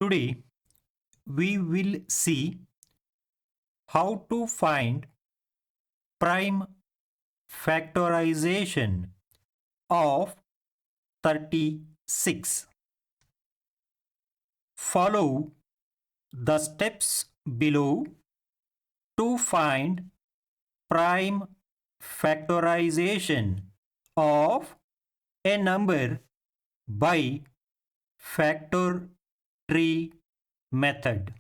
Today, we will see how to find prime factorization of 36. Follow the steps below to find prime factorization of a number by factor tree method.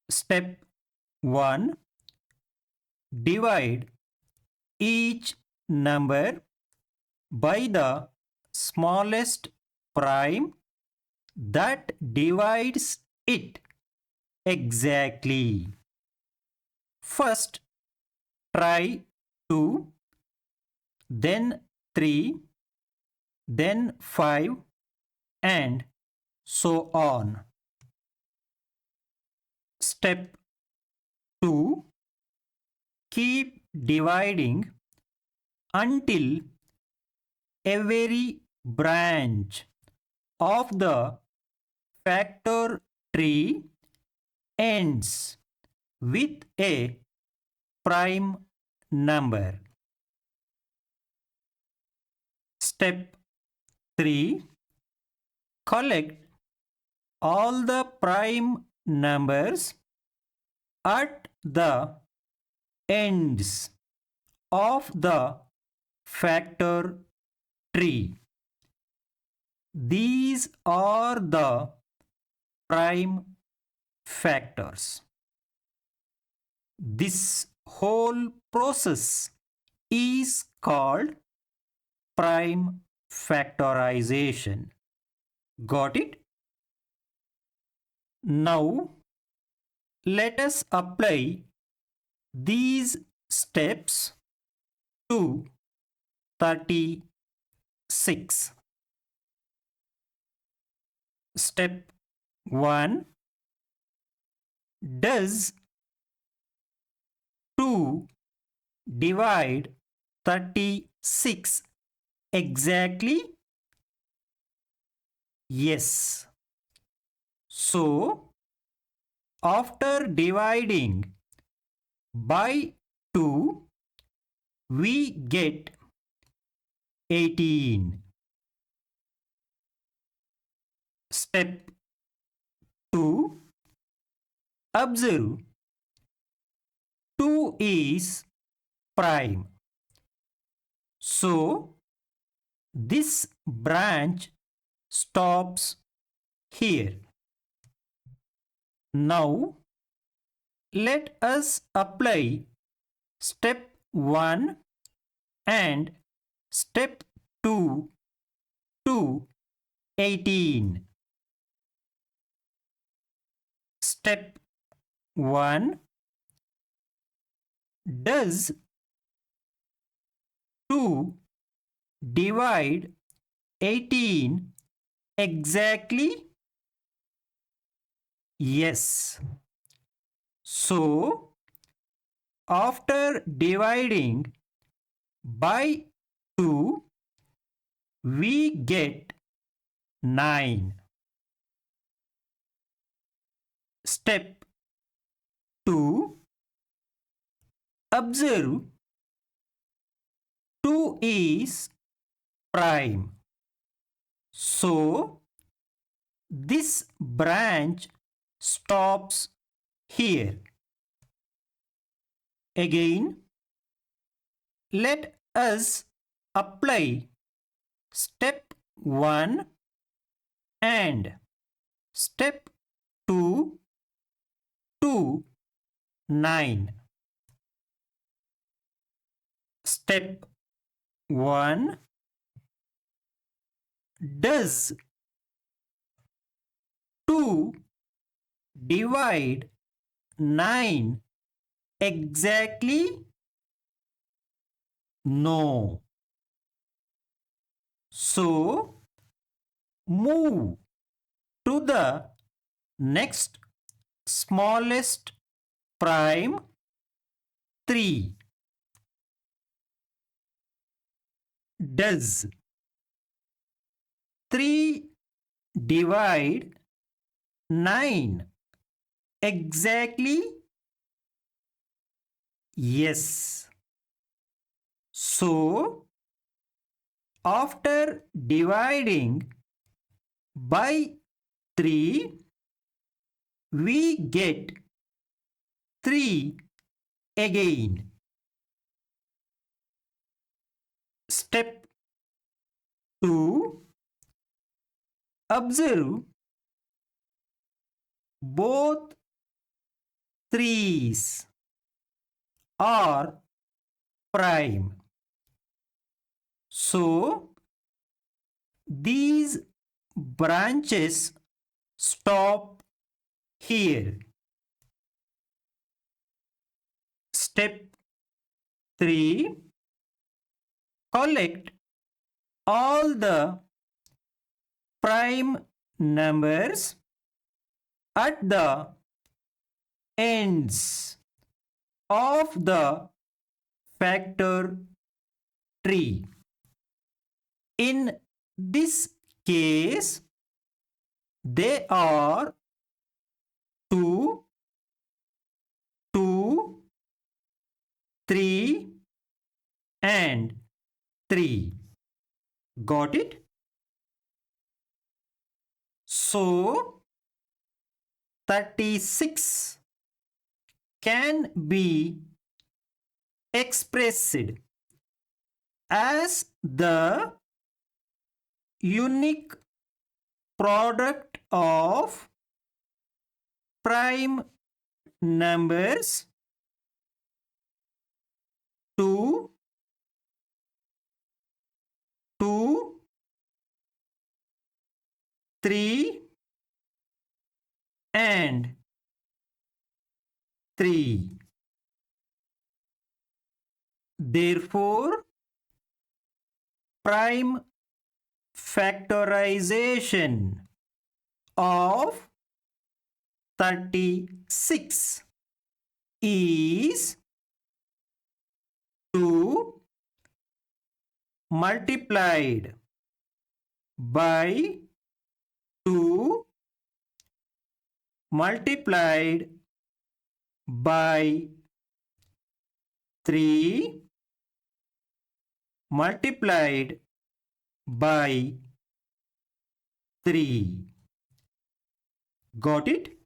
Step 1. Divide each number by the smallest prime that divides it exactly. First, try 2, then 3, then 5, and so on. Step 2. Keep dividing until every branch of the factor tree ends with a prime number. Step 3. Collect all the prime numbers at the ends of the factor tree. These are the prime factors. This whole process is called prime factorization. Got it? Now, let us apply these steps to 36. Step 1. Does 2 divide 36 exactly? Yes. So, after dividing by 2, we get 18. Step 2. Observe 2 is prime. So, this branch stops here. Now, let us apply step 1 and step 2 to 18. Step 1. Does 2 divide 18 exactly? Yes. So, after dividing by 2, we get 9. Step 2. Observe 2 is prime. So, this branch stops here. Again, let us apply step 1 and step 2 to 9. Step 1. Does 2 divide 9 exactly? No. So, move to the next smallest prime 3. Does 3 divide 9 exactly? Yes. So, after dividing by 3, we get 3 again. Step 2. Observe both threes are prime. So, these branches stop here. Step 3. Collect all the prime numbers at the ends of the factor tree. In this case, they are 2, 2, 3, and 3. Got it? So, 36 can be expressed as the unique product of prime numbers 2, 2, 3, and 3. Therefore, prime factorization of 36 is 2 multiplied by 2 multiplied by 3 multiplied by 3. Got it?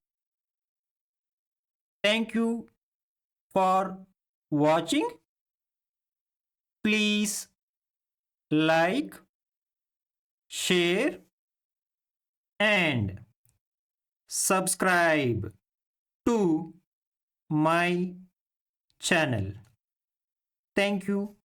Thank you for watching. Please like, share, and subscribe to my channel. Thank you.